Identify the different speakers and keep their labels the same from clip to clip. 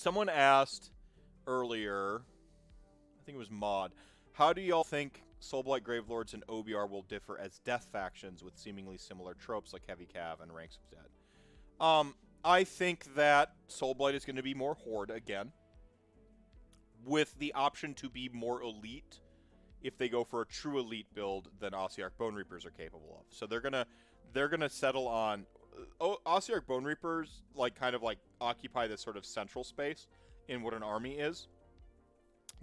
Speaker 1: Someone asked earlier, I think it was Mod, how do y'all think Soulblight Gravelords and OBR will differ as death factions with seemingly similar tropes like Heavy Cav and Ranks of Dead? I think that Soulblight is going to be more Horde again, with the option to be more elite if they go for a true elite build than Ossiarch Bone Reapers are capable of. So they're gonna settle on Ossiarch Bone Reapers, kind of occupy this sort of central space in what an army is.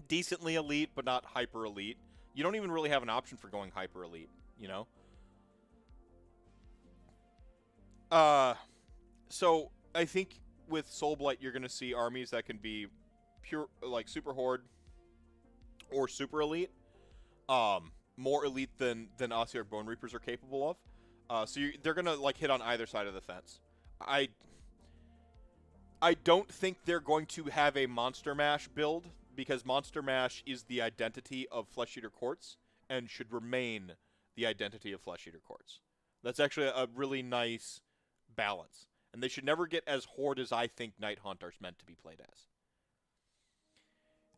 Speaker 1: Decently elite, but not hyper elite. You don't even really have an option for going hyper elite, you know? So I think with Soulblight, you're gonna see armies that can be pure, super Horde or super elite. More elite than Ossiarch Bone Reapers are capable of. So they're gonna hit on either side of the fence. I don't think they're going to have a Monster Mash build, because Monster Mash is the identity of Flesh Eater Courts and should remain the identity of Flesh Eater Courts. That's actually a really nice balance, and they should never get as Horde as I think Night Hunt are meant to be played as.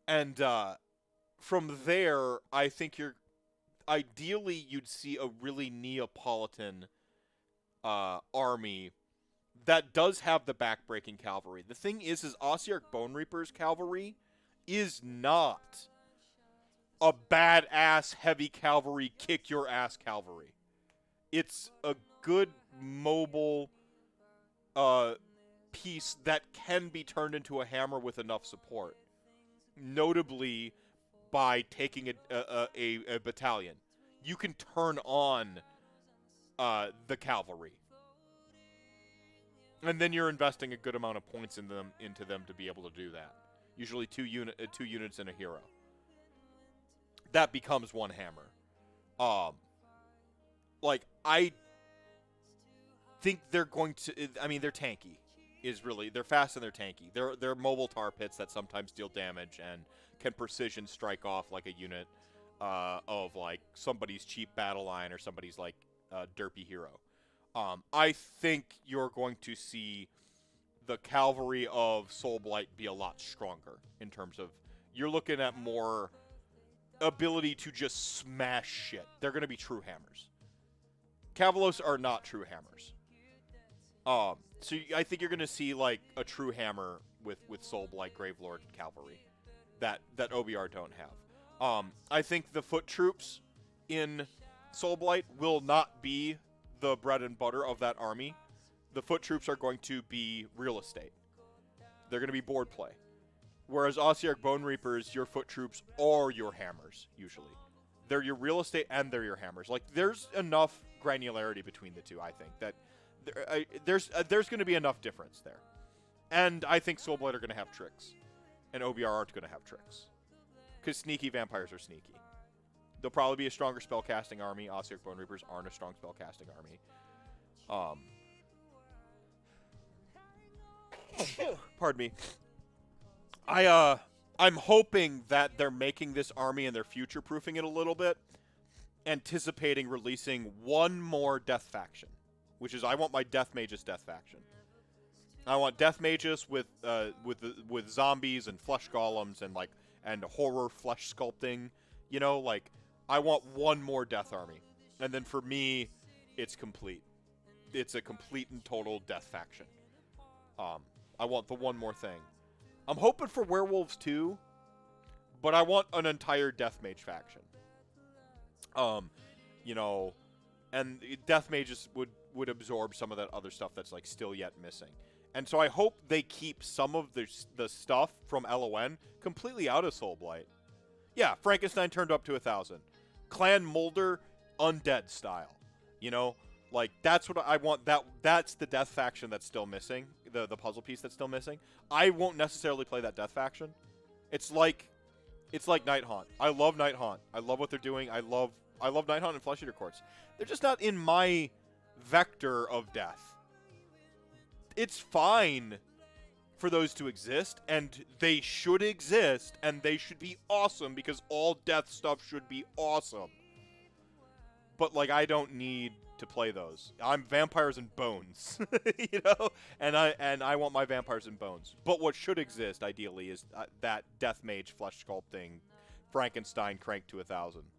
Speaker 1: And from there, I think ideally you'd see a really Neapolitan army that does have the backbreaking cavalry. The thing is Ossiarch Bone Reapers cavalry is not a badass heavy cavalry, kick your ass cavalry. It's a good mobile piece that can be turned into a hammer with enough support. Notably, by taking a battalion, you can turn on the cavalry, and then you're investing a good amount of points into them to be able to do that. Usually two units and a hero. That becomes one hammer. I think they're going to. I mean, they're tanky. They're fast and they're tanky. They're mobile tar pits that sometimes deal damage and can precision strike off like a unit of somebody's cheap battle line or somebody's derpy hero. I think you're going to see the cavalry of Soulblight be a lot stronger in terms of you're looking at more ability to just smash shit. They're going to be true hammers. Cavalos are not true hammers. So I think you're going to see a true hammer with Soulblight Gravelord cavalry that OBR don't have. I think the foot troops in Soulblight will not be the bread and butter of that army. The foot troops are going to be real estate. They're going to be board play. Whereas Ossiarch Bone Reapers, your foot troops are your hammers, usually. They're your real estate and they're your hammers. There's enough granularity between the two, I think, that there's going to be enough difference there. And I think Soulblight are going to have tricks. And OBR aren't going to have tricks. Because sneaky vampires are sneaky. They'll probably be a stronger spellcasting army. Ossiarch Bone Reapers aren't a strong spellcasting army. Pardon me. I'm hoping that they're making this army and they're future-proofing it a little bit, anticipating releasing one more death faction, which is I want my Death Magus death faction. I want Death Magus with zombies and flesh golems and horror flesh sculpting. I want one more death army, and then for me, it's complete. It's a complete and total death faction. I want the one more thing. I'm hoping for werewolves too, but I want an entire Death Mage faction. And Death Mages would absorb some of that other stuff that's still yet missing. And so I hope they keep some of the stuff from LON completely out of Soulblight. Yeah, Frankenstein turned up to 1,000. Clan Molder, undead style. That's what I want. That's the death faction that's still missing. The puzzle piece that's still missing. I won't necessarily play that death faction. It's like Night Haunt. I love Night Haunt. I love what they're doing. I love Night Haunt and Flesh Eater Courts. They're just not in my vector of death. It's fine for those to exist, and they should exist, and they should be awesome because all death stuff should be awesome. but like I don't need to play those. I'm vampires and bones, and I want my vampires and bones. But what should exist ideally is that death mage flesh sculpting Frankenstein cranked to 1,000.